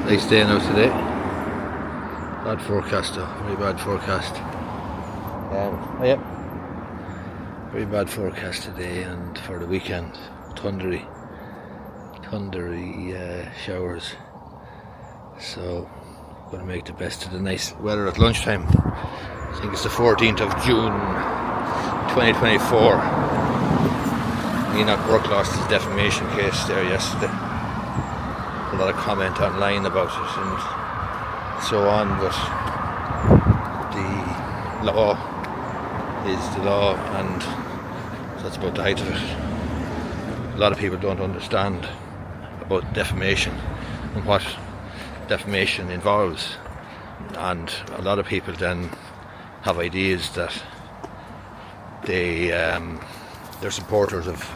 Nice day now today. Bad forecast though, very bad forecast. Very bad forecast today and for the weekend. Thundery showers. So, going to make the best of the nice weather at lunchtime. I think it's the 14th of June 2024. Enoch Burke lost his defamation case there yesterday. A lot of comment online about it and so on, but the law is the law, and that's about the height of it. A lot of people don't understand about defamation and what defamation involves, and a lot of people then have ideas that they're supporters of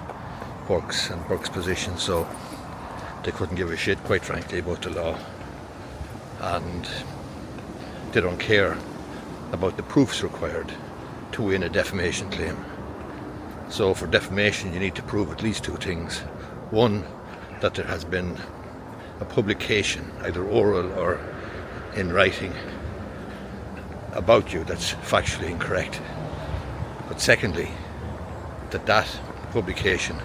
Burke's and Burke's position, so they couldn't give a shit, quite frankly, about the law, and they don't care about the proofs required to win a defamation claim. So for defamation you need to prove at least two things. One, that there has been a publication, either oral or in writing, about you that's factually incorrect. But secondly, that publication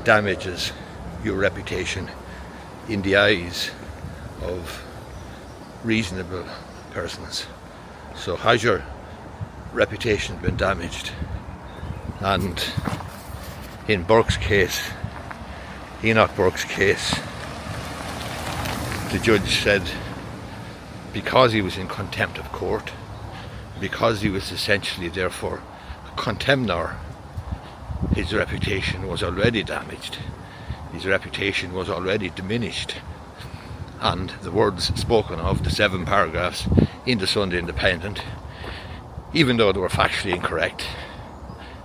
damages your reputation in the eyes of reasonable persons. So has your reputation been damaged? And in Burke's case, Enoch Burke's case, the judge said because he was in contempt of court, because he was essentially therefore a contemnor, his reputation was already damaged. His reputation was already diminished, and the words spoken of, the 7 paragraphs in the Sunday Independent, even though they were factually incorrect,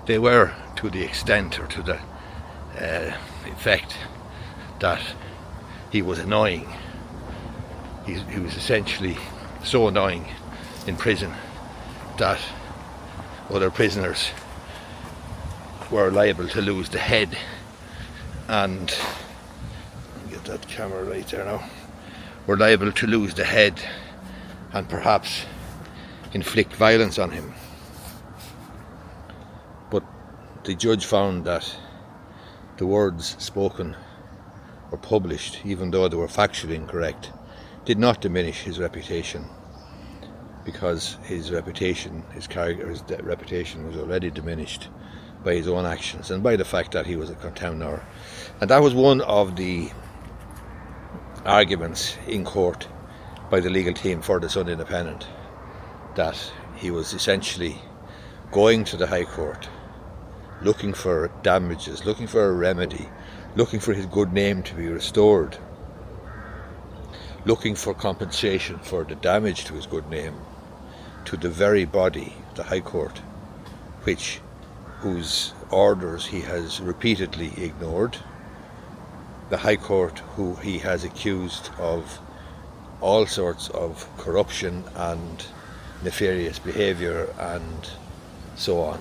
they were to the extent or to the effect that he was annoying. He was essentially so annoying in prison that other prisoners were liable to lose the head. And get that camera right there now. Were liable to lose the head and perhaps inflict violence on him. But the judge found that the words spoken or published, even though they were factually incorrect, did not diminish his reputation, because his reputation was already diminished by his own actions and by the fact that he was a contemnor. And that was one of the arguments in court by the legal team for the Sunday Independent, that he was essentially going to the High Court looking for damages, looking for a remedy, looking for his good name to be restored, looking for compensation for the damage to his good name, to the very body, the High Court, whose orders he has repeatedly ignored, the High Court who he has accused of all sorts of corruption and nefarious behaviour and so on.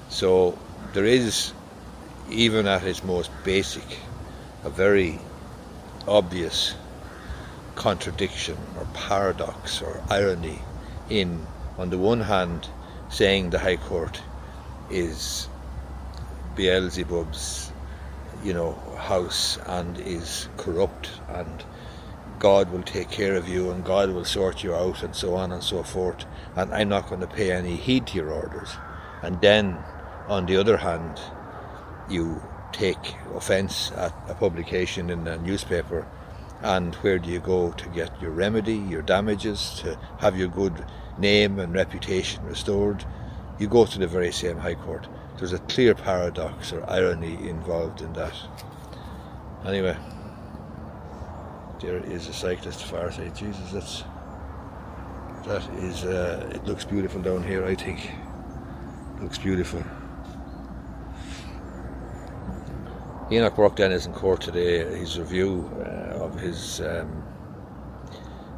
So there is, even at its most basic, a very obvious contradiction or paradox or irony in, on the one hand, saying the High Court is Beelzebub's, house and is corrupt, and God will take care of you and God will sort you out and so on and so forth, and I'm not going to pay any heed to your orders. And then, on the other hand, you take offence at a publication in a newspaper, and where do you go to get your remedy, your damages, to have your good name and reputation restored? You go to the very same High Court. There's a clear paradox or irony involved in that. Anyway, there is a cyclist far side. Jesus, it looks beautiful down here, I think. It looks beautiful. Enoch Burke then is in court today. His review of his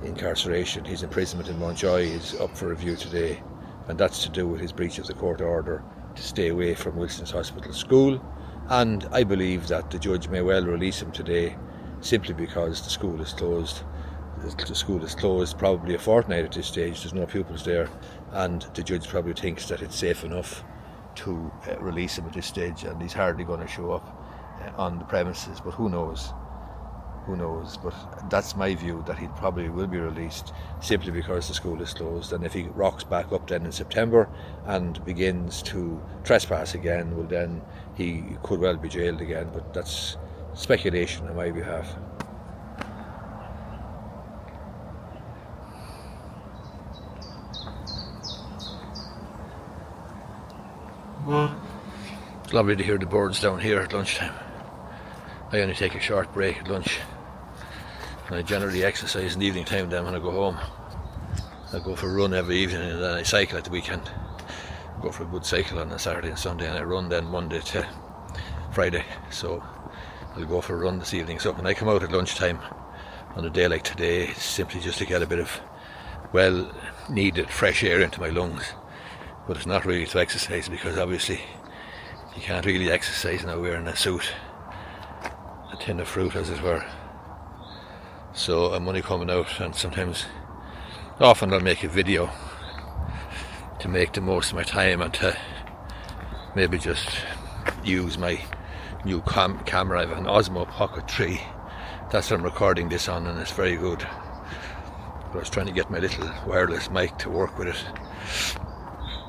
incarceration, his imprisonment in Mountjoy, is up for review today, and that's to do with his breach of the court order to stay away from Wilson's Hospital School. And I believe that the judge may well release him today, simply because the school is closed. The school is closed probably a fortnight at this stage. There's no pupils there, and the judge probably thinks that it's safe enough to release him at this stage, and he's hardly going to show up on the premises. But who knows? Who knows? But that's my view, that he probably will be released simply because the school is closed. And if he rocks back up then in September and begins to trespass again, well, then he could well be jailed again. But that's speculation on my behalf. It's lovely to hear the birds down here at lunchtime. I only take a short break at lunch, and I generally exercise in the evening time then when I go home. I go for a run every evening, and then I cycle at the weekend. Go for a good cycle on a Saturday and Sunday, and I run then Monday to Friday. So I'll go for a run this evening. So when I come out at lunchtime on a day like today, it's simply just to get a bit of well needed fresh air into my lungs. But it's not really to exercise, because obviously you can't really exercise now wearing a suit, a tin of fruit as it were. So I'm only coming out, and often I'll make a video to make the most of my time, and to maybe just use my new camera. I have an Osmo Pocket 3. That's what I'm recording this on, and it's very good. But I was trying to get my little wireless mic to work with it,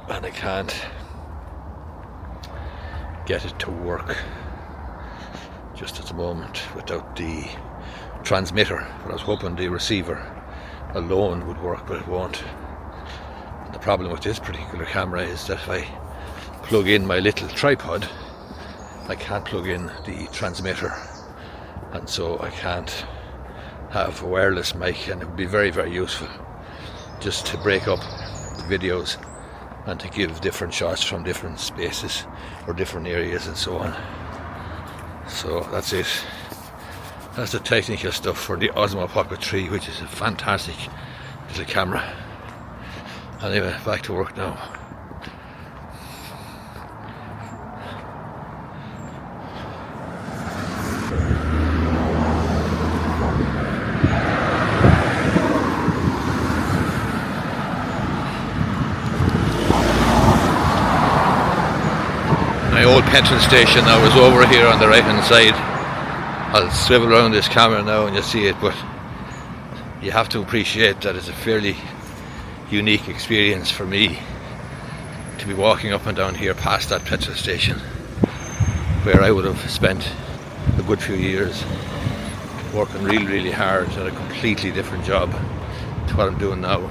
and I can't get it to work just at the moment without the transmitter. But I was hoping the receiver alone would work, but it won't. And the problem with this particular camera is that if I plug in my little tripod, I can't plug in the transmitter, and so I can't have a wireless mic. And it would be very, very useful just to break up the videos and to give different shots from different spaces or different areas and so on. So that's it. That's the technical stuff for the Osmo Pocket 3, which is a fantastic little camera. Anyway, back to work now. My old petrol station now is over here on the right hand side. I'll swivel around this camera now and you'll see it, but you have to appreciate that it's a fairly unique experience for me to be walking up and down here past that petrol station, where I would have spent a good few years working really, really hard at a completely different job to what I'm doing now.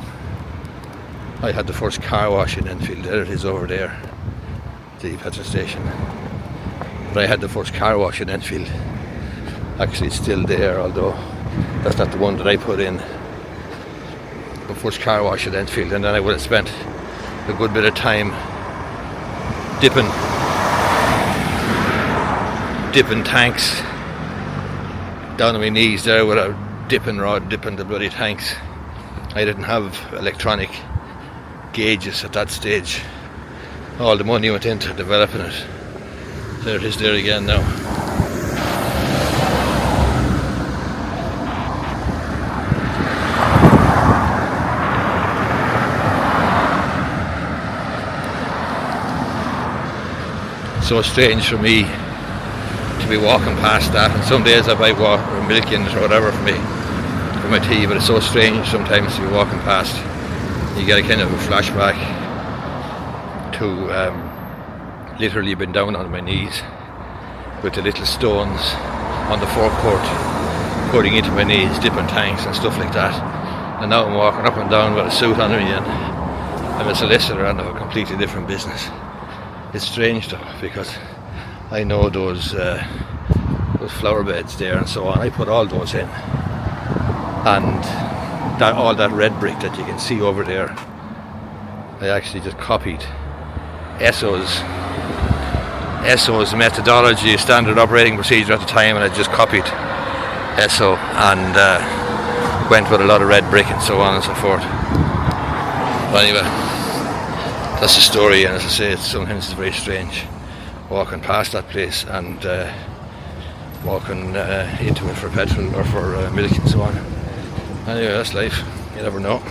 I had the first car wash in Enfield. There it is over there, the petrol station. But I had the first car wash in Enfield. Actually it's still there, although that's not the one that I put in. The first car wash at Enfield, and then I would have spent a good bit of time dipping tanks down on my knees there with a dipping rod, dipping the bloody tanks. I didn't have electronic gauges at that stage. All the money went into developing it. There it is there again now. So strange for me to be walking past that, and some days I buy water or milk in it or whatever for my tea, but it's so strange sometimes to be walking past. You get a kind of a flashback to literally been down on my knees with the little stones on the forecourt pouring into my knees, dipping tanks and stuff like that. And now I'm walking up and down with a suit on me, and I'm a solicitor and of a completely different business. It's strange though, because I know those flower beds there and so on. I put all those in, and all that red brick that you can see over there, I actually just copied ESSO's methodology, standard operating procedure at the time, and I just copied ESSO and went with a lot of red brick and so on and so forth. But anyway, that's the story, and as I say, sometimes it's very strange walking past that place, and walking into it for petrol or for milk and so on. Anyway, that's life. You never know.